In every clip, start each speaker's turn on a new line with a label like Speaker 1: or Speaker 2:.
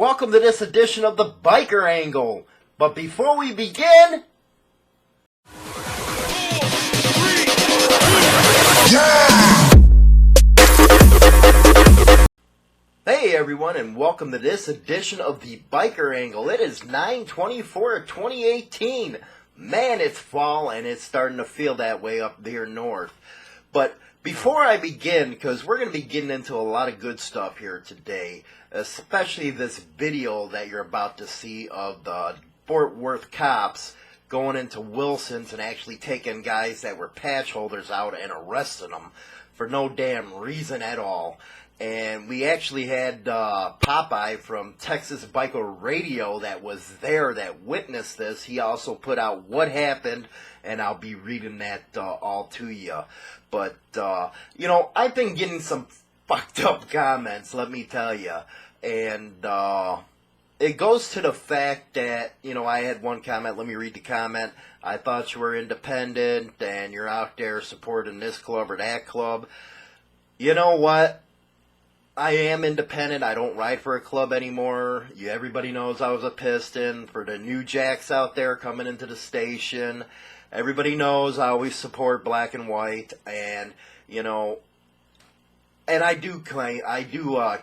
Speaker 1: Welcome to this edition of the Biker Angle. But before we begin... Hey everyone, and welcome to this edition of the Biker Angle. It is 9/24/2018. Man, it's fall and it's starting to feel that way up here north. But before I begin, because we're going to be getting into a lot of good stuff here today, especially this video that you're about to see of the Fort Worth cops going into Wilson's and actually taking guys that were patch holders out and arresting them for no damn reason at all. And we actually had Popeye from Texas Biker Radio that was there that witnessed this. He also put out what happened, and I'll be reading that all to you. But, you know, I've been getting some fucked up comments, let me tell you. And it goes to the fact that, you know, I had one comment. Let me read the comment. I thought you were independent and you're out there supporting this club or that club. You know what? I am independent. I don't ride for a club anymore. Everybody knows I was a Piston. For the new jacks out there coming into the station, everybody knows I always support black and white. And, you know, and I do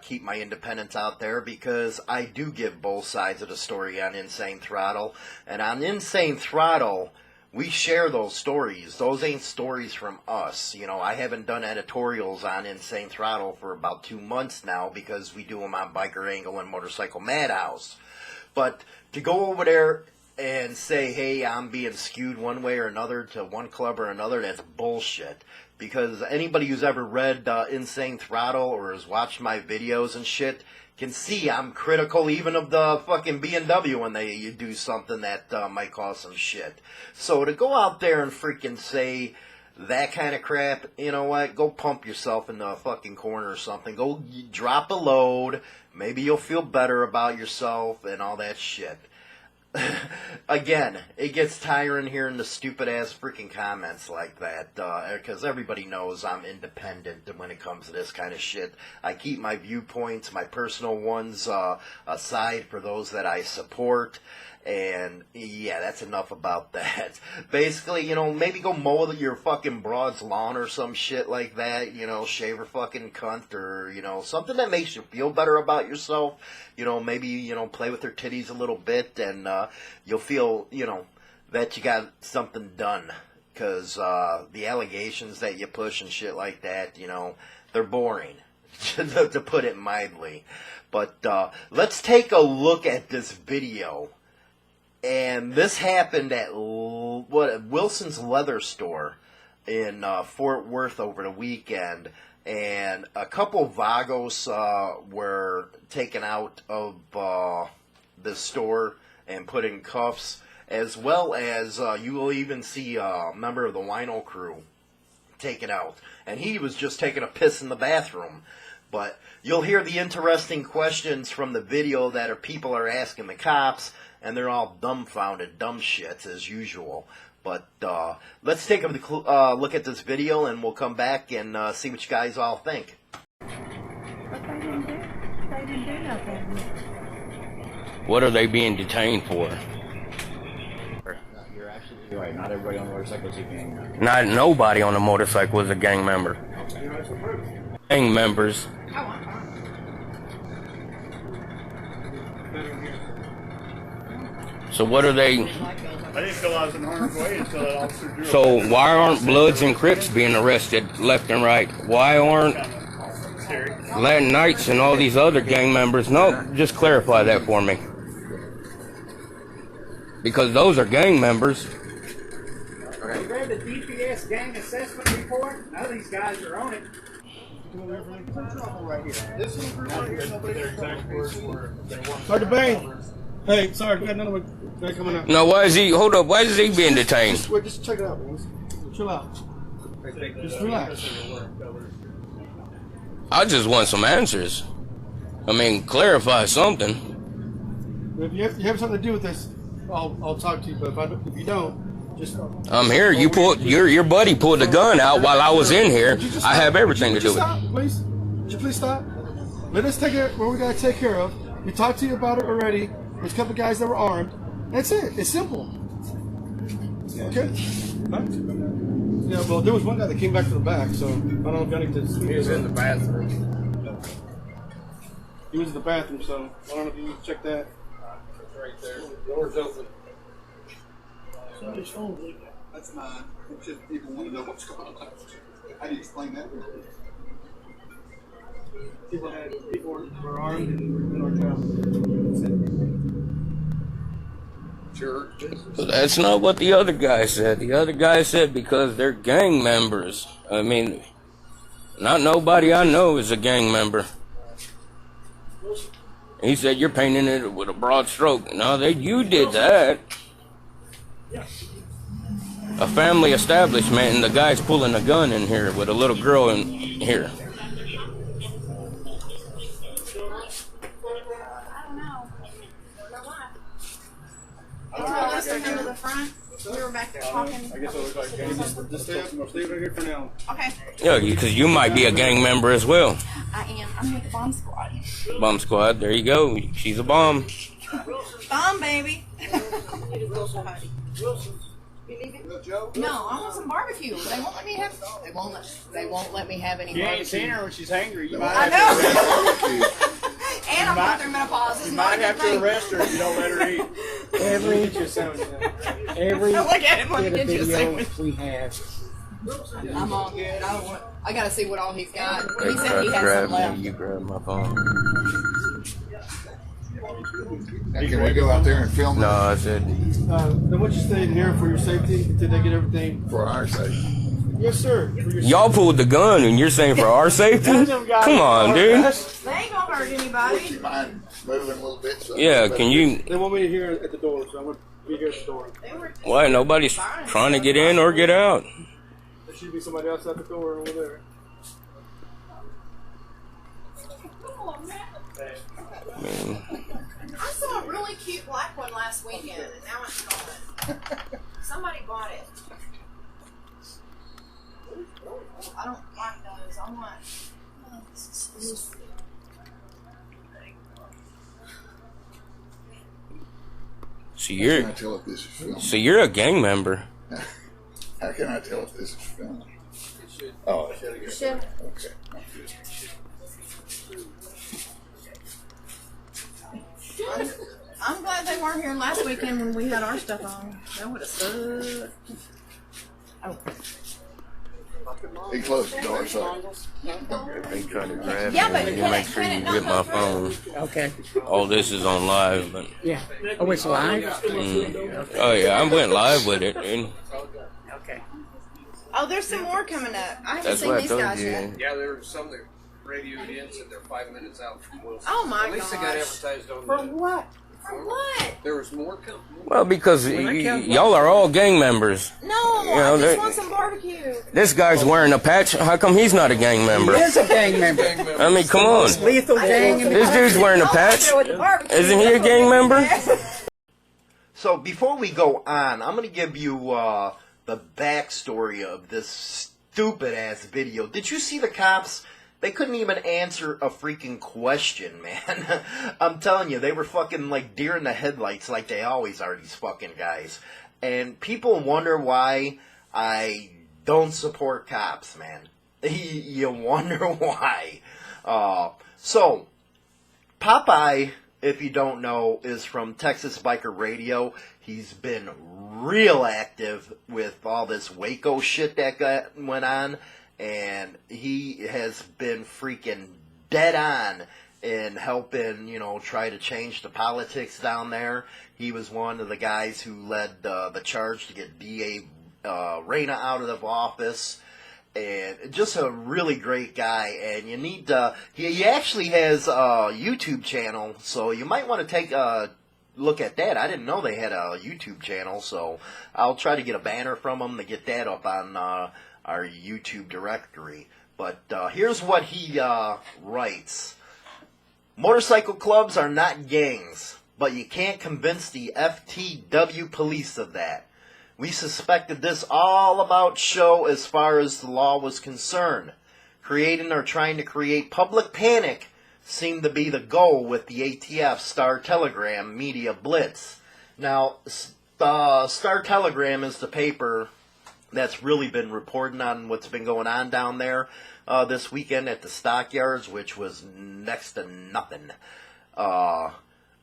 Speaker 1: keep my independence out there because I do give both sides of the story on Insane Throttle. And on Insane Throttle, we share those stories. Those ain't stories from us. You know, I haven't done editorials on Insane Throttle for about 2 months now because we do them on Biker Angle and Motorcycle Madhouse. But to go over there and say, hey, I'm being skewed one way or another to one club or another, that's bullshit. Because anybody who's ever read Insane Throttle or has watched my videos and shit can see I'm critical even of the fucking BMW when they do something that might cause some shit. So to go out there and freaking say that kind of crap, you know what? Go pump yourself in the fucking corner or something. Go drop a load. Maybe you'll feel better about yourself and all that shit. Again, it gets tiring hearing the stupid-ass freaking comments like that, because everybody knows I'm independent when it comes to this kind of shit. I keep my viewpoints, my personal ones, aside for those that I support, and yeah, that's enough about that. Basically, you know, maybe go mow your fucking broad's lawn or some shit like that, you know, shave her fucking cunt, or, you know, something that makes you feel better about yourself. You know, maybe, you know, play with her titties a little bit, and you'll feel, you know, that you got something done. Because the allegations that you push and shit like that, you know, they're boring, to put it mildly. But let's take a look at this video. And this happened at Wilson's Leather Store in Fort Worth over the weekend. And a couple Vagos were taken out of the store and put in cuffs, as well as you will even see a member of the Wino crew taken out. And he was just taking a piss in the bathroom. But you'll hear the interesting questions from the video that people are asking the cops, and they're all dumbfounded, dumb shits as usual. But let's take a look at this video, and we'll come back and see what you guys all think.
Speaker 2: But they didn't do nothing.
Speaker 3: What are they being detained for?
Speaker 4: You're absolutely right. Not everybody on a motorcycle is a gang member.
Speaker 3: Not nobody on a motorcycle is a gang member. Gang members. So what are they?
Speaker 5: I didn't feel I was in harm's way until that officer drew.
Speaker 3: So why aren't Bloods and Crips being arrested left and right? Why aren't Latin Knights and all these other gang members? No, just clarify that for me. Because those are gang members.
Speaker 6: You read the DPS gang assessment report? None of these guys are on it. Right here. This is right here.
Speaker 7: Sergeant Bain. Hey, sorry, we got another guy coming up.
Speaker 3: No, why is he? Hold up, why is he being detained?
Speaker 7: Just check it out, boys. Chill out. Just relax.
Speaker 3: I just want some answers. I mean, clarify something.
Speaker 7: If you have something to do with this, I'll talk to you. But if you don't, just.
Speaker 3: I'm here. You pulled your buddy pulled the gun out while I was in here. I have everything to do with it.
Speaker 7: Please, would you please stop? Let us take care of what we gotta take care of. We talked to you about it already. There's a couple guys that were armed. That's it. It's simple. Okay? Huh? Yeah, well, there was one guy that came back to the back, so I don't know if y'all need to speak.
Speaker 8: He was in the bathroom.
Speaker 7: He was in the bathroom, so I don't know if you need to check that.
Speaker 8: It's right there. The door's open.
Speaker 9: That's mine. It's just people want to know what's going on. How do you explain that?
Speaker 7: People were armed and in our town.
Speaker 8: Sure.
Speaker 3: But that's not what the other guy said. The other guy said because they're gang members. I mean, not nobody I know is a gang member. He said you're painting it with a broad stroke. No, you did that. A family establishment, and the guy's pulling a gun in here with a little girl in here.
Speaker 10: Into the front. We were back there talking.
Speaker 7: I guess it was like, just stay right here for now.
Speaker 10: Okay.
Speaker 3: Yeah, because you might be a gang member as well.
Speaker 10: I am. I'm with the bomb squad.
Speaker 3: Bomb squad, there you go. She's a bomb.
Speaker 10: Bomb, baby. No, I want some barbecue. They won't let me have. They won't let me have any
Speaker 6: You ain't
Speaker 10: barbecue.
Speaker 6: seen her when she's hangry. You might
Speaker 10: I
Speaker 6: have
Speaker 10: know. And I'm going through menopause. It's
Speaker 6: You
Speaker 10: not
Speaker 6: might
Speaker 10: a good
Speaker 6: have to
Speaker 10: thing.
Speaker 6: arrest her if you don't let her eat.
Speaker 7: Every sandwich now.
Speaker 10: Look at him. Let me get you a sandwich.
Speaker 7: we have.
Speaker 10: I'm all good. I gotta see what all he's got.
Speaker 3: They
Speaker 10: He said
Speaker 3: tried
Speaker 10: he
Speaker 3: to
Speaker 10: had
Speaker 3: grab
Speaker 10: some left.
Speaker 3: me, you grabbed my phone.
Speaker 9: Hey, can we go out there and film
Speaker 3: No, I said,
Speaker 7: Then what you staying here for your safety until they get everything?
Speaker 9: for our sake?
Speaker 7: Yes, sir. For your
Speaker 3: y'all pulled the gun and you're saying for our safety? Come on, dude.
Speaker 10: They ain't gonna hurt anybody.
Speaker 9: Do you mind moving a little bit? So
Speaker 3: Yeah, can you...
Speaker 7: They want me to hear at the door, so I'm going to be here at the door.
Speaker 3: Why, nobody's trying to get in or get out.
Speaker 7: There should be somebody else at the door over there.
Speaker 3: Man,
Speaker 10: I saw a really cute black one last weekend, and now it's gone. Somebody bought it. I don't like those. I want. Oh, this is exclusive.
Speaker 3: so
Speaker 9: how
Speaker 3: you're...
Speaker 9: can I tell if this is filmed?
Speaker 3: So you're a gang member.
Speaker 9: How can I tell if this is filmed? Oh,
Speaker 10: Should.
Speaker 9: okay.
Speaker 10: I'm glad they weren't here last weekend when we had our stuff on. That would have sucked.
Speaker 9: He closed the door, so
Speaker 3: They trying to grab
Speaker 10: Yeah,
Speaker 3: me.
Speaker 10: but
Speaker 3: You
Speaker 10: can
Speaker 3: make
Speaker 10: it-
Speaker 3: sure
Speaker 10: can
Speaker 3: you
Speaker 10: it not
Speaker 3: get my
Speaker 10: go
Speaker 3: phone.
Speaker 2: Okay.
Speaker 3: All this is on live, but...
Speaker 2: Yeah. Oh, it's live?
Speaker 3: Oh yeah, I went live with it, dude.
Speaker 2: Okay.
Speaker 10: Oh, there's some more coming up. I haven't
Speaker 3: That's
Speaker 10: seen
Speaker 3: what I
Speaker 10: these
Speaker 3: told
Speaker 10: guys
Speaker 3: you.
Speaker 10: yet.
Speaker 8: Yeah, there were some that radioed in, said they're 5 minutes out from Wilson.
Speaker 10: Oh my
Speaker 8: At least they got
Speaker 10: gosh.
Speaker 8: advertised on
Speaker 2: For
Speaker 8: the...
Speaker 2: what?
Speaker 10: For what?
Speaker 8: There was more coming.
Speaker 3: Well, because y'all are all gang members.
Speaker 10: No,
Speaker 3: know,
Speaker 10: I
Speaker 3: they-
Speaker 10: just want some barbecue.
Speaker 3: This guy's wearing a patch. How come he's not a gang member?
Speaker 2: He is a gang member.
Speaker 3: I mean, come on.
Speaker 2: Lethal gang in the
Speaker 3: This dude's wearing a patch. Isn't he a gang member?
Speaker 1: So before we go on, I'm going to give you the backstory of this stupid ass video. Did you see the cops? They couldn't even answer a freaking question, man. I'm telling you, they were fucking like deer in the headlights like they always are, these fucking guys. And people wonder why I don't support cops, man. You wonder why. So, Popeye, if you don't know, is from Texas Biker Radio. He's been real active with all this Waco shit that went on. And he has been freaking dead on in helping, try to change the politics down there. He was one of the guys who led the charge to get D.A. Reyna out of office. And just a really great guy. And you need to... He actually has a YouTube channel, so you might want to take a look at that. I didn't know they had a YouTube channel, so I'll try to get a banner from him to get that up on... our YouTube directory. But here's what he writes. Motorcycle clubs are not gangs, but you can't convince the FTW police of that. We suspected this all about show as far as the law was concerned. Creating or trying to create public panic seemed to be the goal with the ATF Star Telegram Media Blitz. Now, Star Telegram is the paper that's really been reporting on what's been going on down there this weekend at the stockyards, which was next to nothing.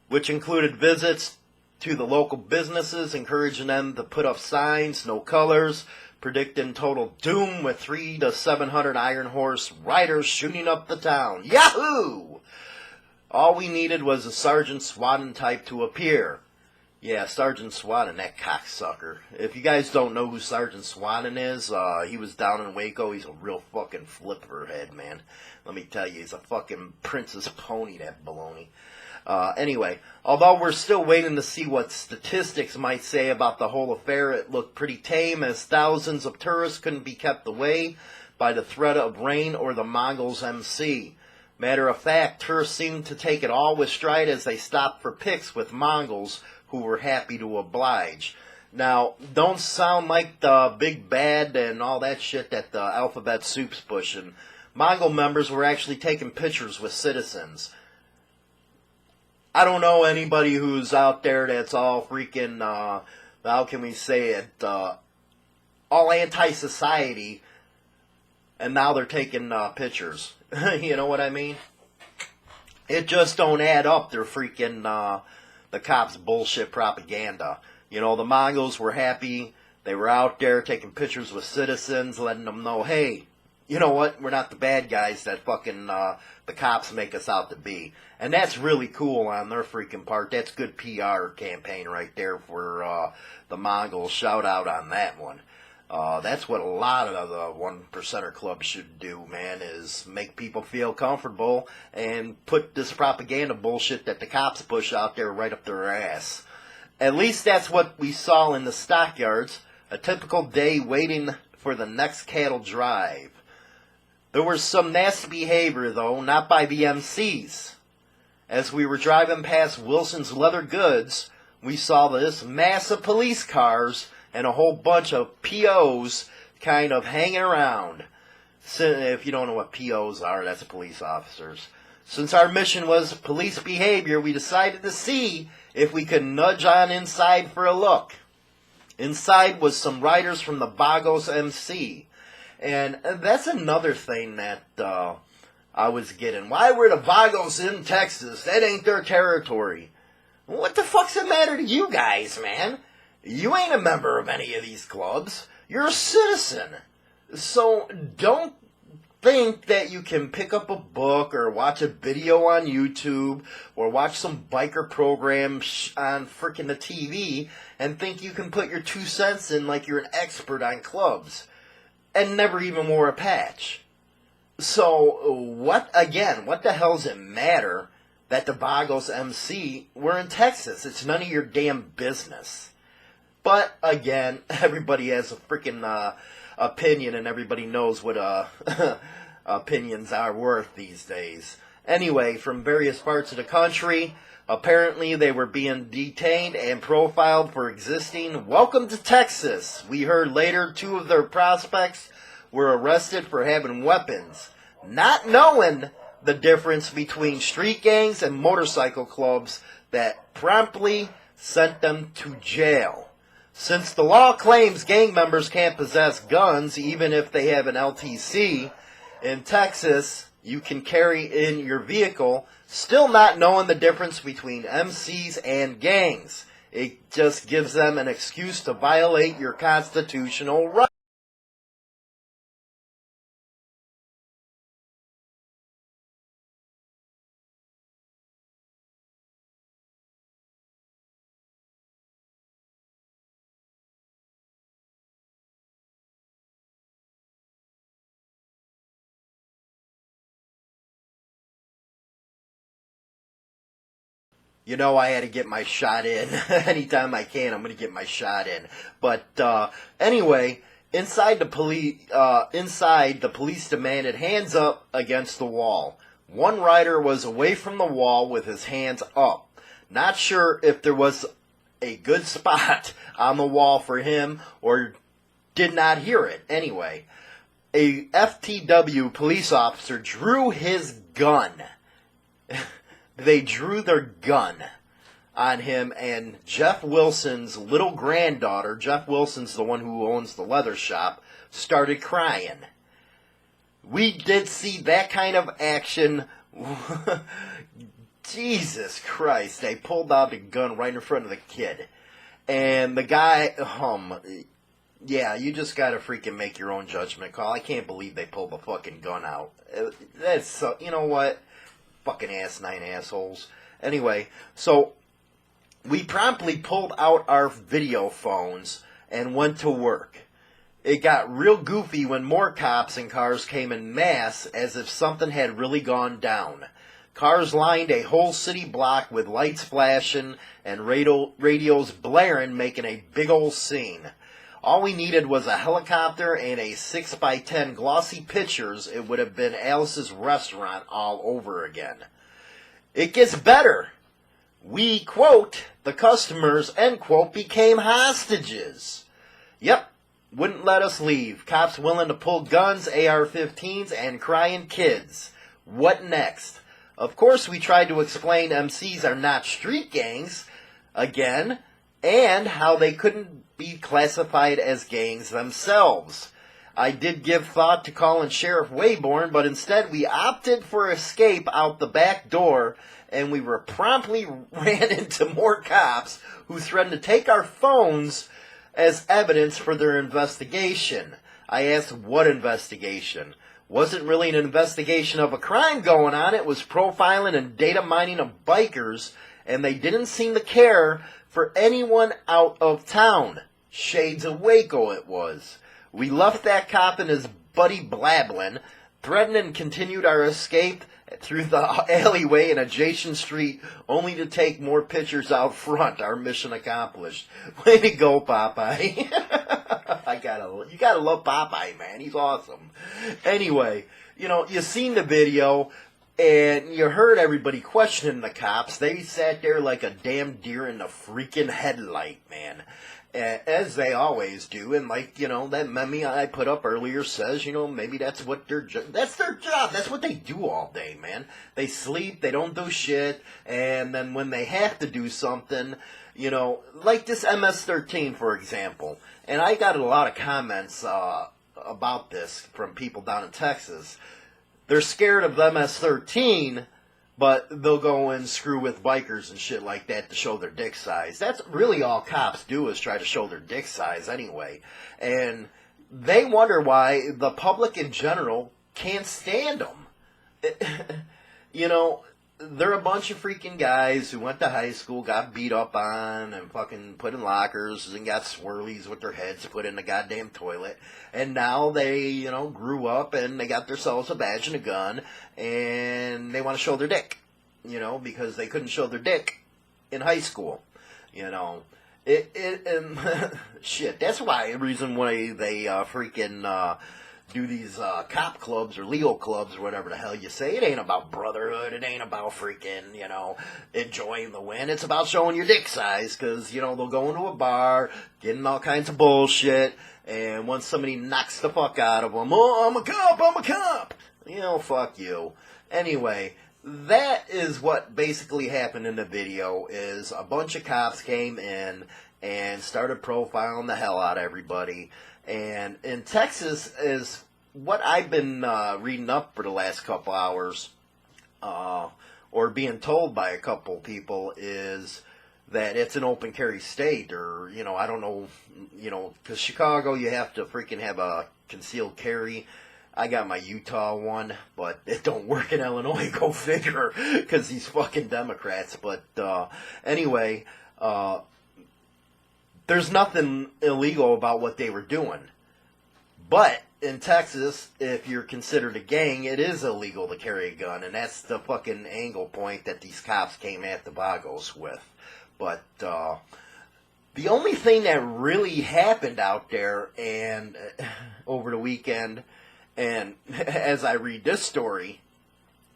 Speaker 1: Which included visits to the local businesses, encouraging them to put up signs, no colors, predicting total doom with 300 to 700 Iron Horse riders shooting up the town. Yahoo! All we needed was a Sergeant Swadden type to appear. Yeah, Sergeant Swadden, that cocksucker. If you guys don't know who Sergeant Swadden is, he was down in Waco. He's a real fucking flipper head, man. Let me tell you, he's a fucking princess pony, that baloney. Anyway, although we're still waiting to see what statistics might say about the whole affair, it looked pretty tame as thousands of tourists couldn't be kept away by the threat of rain or the Mongols MC. Matter of fact, tourists seemed to take it all with stride as they stopped for pics with Mongols who were happy to oblige. Now, don't sound like the big bad and all that shit that the Alphabet Soup's pushing. Mongol members were actually taking pictures with citizens. I don't know anybody who's out there that's all freaking, how can we say it, all anti-society, and now they're taking pictures. You know what I mean? It just don't add up. They're freaking, the cops' bullshit propaganda. You know, the Mongols were happy. They were out there taking pictures with citizens, letting them know, hey, you know what? We're not the bad guys that fucking the cops make us out to be. And that's really cool on their freaking part. That's good PR campaign right there for the Mongols. Shout out on that one. That's what a lot of the one percenter clubs should do, man, is make people feel comfortable and put this propaganda bullshit that the cops push out there right up their ass. At least that's what we saw in the stockyards. A typical day waiting for the next cattle drive. There was some nasty behavior, though, not by the MCs. As we were driving past Wilson's Leather Goods, we saw this mass of police cars and a whole bunch of POs kind of hanging around. If you don't know what POs are, that's police officers. Since our mission was police behavior, we decided to see if we could nudge on inside for a look. Inside was some riders from the Vagos MC. And that's another thing that I was getting. Why were the Vagos in Texas? That ain't their territory. What the fuck's the matter to you guys, man? You ain't a member of any of these clubs. You're a citizen. So don't think that you can pick up a book or watch a video on YouTube or watch some biker program on frickin' the TV and think you can put your 2 cents in like you're an expert on clubs and never even wore a patch. So what the hell does it matter that the Vagos MC were in Texas? It's none of your damn business. But, again, everybody has a freaking opinion, and everybody knows what opinions are worth these days. Anyway, from various parts of the country, apparently they were being detained and profiled for existing. Welcome to Texas. We heard later 2 of their prospects were arrested for having weapons, not knowing the difference between street gangs and motorcycle clubs that promptly sent them to jail. Since the law claims gang members can't possess guns even if they have an LTC, in Texas you can carry in your vehicle, still not knowing the difference between MCs and gangs. It just gives them an excuse to violate your constitutional rights. You know, I had to get my shot in. Anytime I can, I'm going to get my shot in. But anyway, inside the police demanded hands up against the wall. One rider was away from the wall with his hands up. Not sure if there was a good spot on the wall for him or did not hear it. Anyway, a FTW police officer drew his gun they drew their gun on him, and Jeff Wilson's little granddaughter, Jeff Wilson's the one who owns the leather shop, started crying. We did see that kind of action. Jesus Christ, they pulled out the gun right in front of the kid. And the guy, yeah, you just gotta freaking make your own judgment call. I can't believe they pulled the fucking gun out. That's so, you know what? Fucking asinine assholes. Anyway, so we promptly pulled out our video phones and went to work. It got real goofy when more cops and cars came in mass, as if something had really gone down. Cars lined a whole city block with lights flashing and radios blaring, making a big old scene. All we needed was a helicopter and a 6x10 glossy pictures. It would have been Alice's Restaurant all over again. It gets better. We, quote, the customers, end quote, became hostages. Yep. Wouldn't let us leave. Cops willing to pull guns, AR-15s, and crying kids. What next? Of course, we tried to explain MCs are not street gangs, again, and how they couldn't be classified as gangs themselves. I did give thought to calling Sheriff Wayborn, but instead we opted for escape out the back door, and we were promptly ran into more cops who threatened to take our phones as evidence for their investigation. I asked, what investigation? Wasn't really an investigation of a crime going on. It was profiling and data mining of bikers, and they didn't seem to care for anyone out of town. Shades of Waco it was. We left that cop and his buddy blabbling, threatened and continued our escape through the alleyway and adjacent street, only to take more pictures out front. Our mission accomplished. Way to go, Popeye. You gotta love Popeye, man. He's awesome. Anyway, you seen the video, and you heard everybody questioning the cops. They sat there like a damn deer in the freaking headlight, man. As they always do, and that meme I put up earlier says, maybe that's what that's their job. That's what they do all day, man. They sleep, they don't do shit, and then when they have to do something, like this MS-13, for example, and I got a lot of comments about this from people down in Texas. They're scared of the MS-13, but they'll go and screw with bikers and shit like that to show their dick size. That's really all cops do, is try to show their dick size anyway. And they wonder why the public in general can't stand them. They're a bunch of freaking guys who went to high school, got beat up on, and fucking put in lockers, and got swirlies with their heads put in the goddamn toilet. And now they, grew up, and they got themselves a badge and a gun, and they want to show their dick, because they couldn't show their dick in high school, shit, that's why, the reason why they freaking do these cop clubs or Leo clubs or whatever the hell you say. It ain't about brotherhood. It ain't about freaking, enjoying the win. It's about showing your dick size, because, they'll go into a bar, getting all kinds of bullshit, and once somebody knocks the fuck out of them, oh, I'm a cop. Fuck you. Anyway, that is what basically happened in the video, is a bunch of cops came in and started profiling the hell out of everybody. And in Texas, is what I've been reading up for the last couple hours, or being told by a couple people, is that it's an open carry state, or, I don't know, because Chicago, you have to freaking have a concealed carry. I got my Utah one, but it don't work in Illinois, go figure, because these fucking Democrats. But anyway, there's nothing illegal about what they were doing. But in Texas, if you're considered a gang, it is illegal to carry a gun. And that's the fucking angle point that these cops came at the Vagos with. But the only thing that really happened out there and over the weekend, and as I read this story,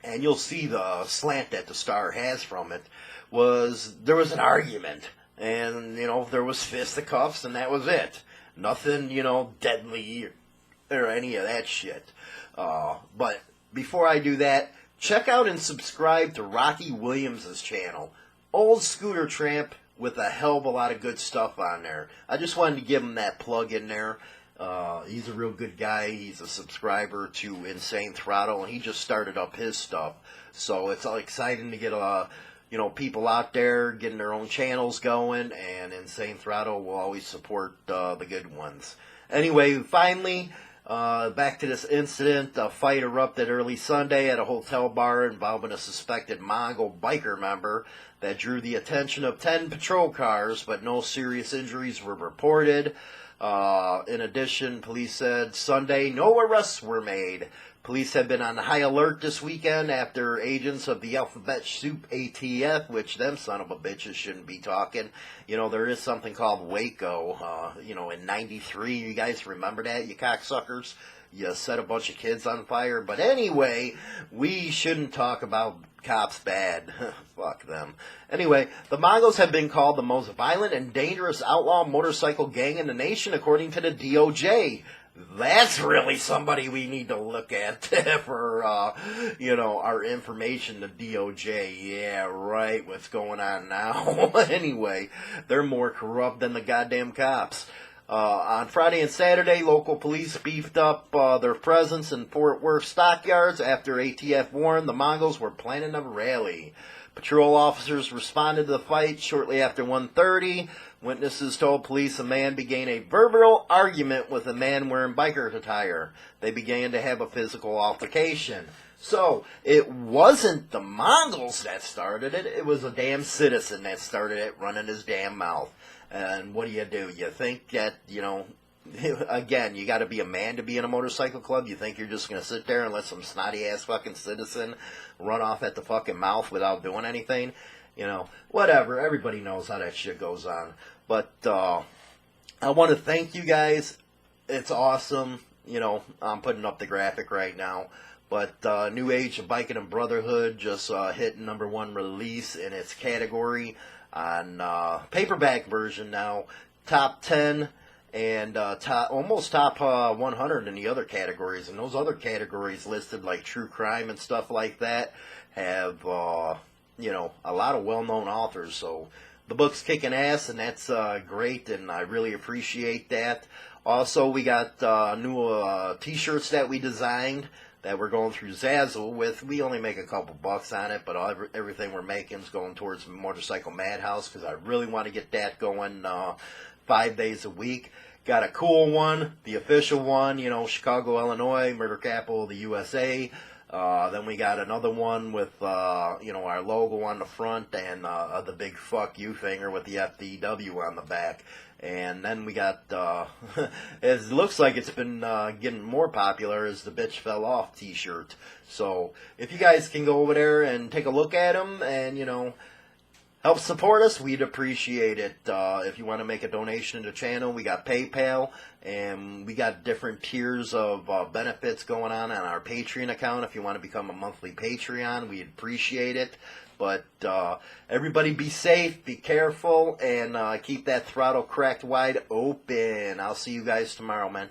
Speaker 1: and you'll see the slant that the Star has from it, was there was an argument. And, there was fisticuffs, and that was it. Nothing, deadly or any of that shit. But before I do that, check out and subscribe to Rocky Williams' channel. Old Scooter Tramp with a hell of a lot of good stuff on there. I just wanted to give him that plug in there. He's a real good guy. He's a subscriber to Insane Throttle, and he just started up his stuff. So it's all exciting to get people out there getting their own channels going, and Insane Throttle will always support the good ones. Anyway, finally, back to this incident. A fight erupted early Sunday at a hotel bar involving a suspected Mongol biker member that drew the attention of 10 patrol cars, but no serious injuries were reported. In addition, police said Sunday no arrests were made. Police have been on high alert this weekend after agents of the alphabet soup ATF, which them son of a bitches shouldn't be talking. There is something called Waco, in 93. You guys remember that, you cocksuckers? You set a bunch of kids on fire. But anyway, we shouldn't talk about cops bad. Fuck them. Anyway, the Mongols have been called the most violent and dangerous outlaw motorcycle gang in the nation, according to the DOJ. That's really somebody we need to look at for, our information, the DOJ. Yeah, right, what's going on now? Anyway, they're more corrupt than the goddamn cops. On Friday and Saturday, local police beefed up their presence in Fort Worth stockyards after ATF warned the Mongols were planning a rally. Patrol officers responded to the fight shortly after 1:30. Witnesses told police a man began a verbal argument with a man wearing biker attire. They began to have a physical altercation. So, it wasn't the Mongols that started it. It was a damn citizen that started it, running his damn mouth. And what do? You think that, again, you got to be a man to be in a motorcycle club? You think you're just going to sit there and let some snotty-ass fucking citizen run off at the fucking mouth without doing anything? Whatever. Everybody knows how that shit goes on. But I want to thank you guys. It's awesome. I'm putting up the graphic right now. But new Age of Biking Brotherhood just hit #1 release in its category on paperback version now. Top 10 and almost top 100 in the other categories. And those other categories listed, like true crime and stuff like that, have a lot of well-known authors. So the book's kicking ass, and that's great, and I really appreciate that. Also, we got new t-shirts that we designed that we're going through Zazzle with. We only make a couple bucks on it, but everything we're making is going towards Motorcycle Madhouse, because I really want to get that going 5 days a week. Got a cool one, the official one, Chicago, Illinois, murder capital of the USA. Then we got another one with, our logo on the front and the big fuck you finger with the FDW on the back. And then we got, it looks like it's been getting more popular, as the Bitch Fell Off t-shirt. So if you guys can go over there and take a look at them and, help support us, we'd appreciate it. If you want to make a donation to the channel, we got PayPal, and we got different tiers of benefits going on our Patreon account. If you want to become a monthly Patreon, we'd appreciate it. But everybody be safe, be careful, and keep that throttle cracked wide open. I'll see you guys tomorrow, man.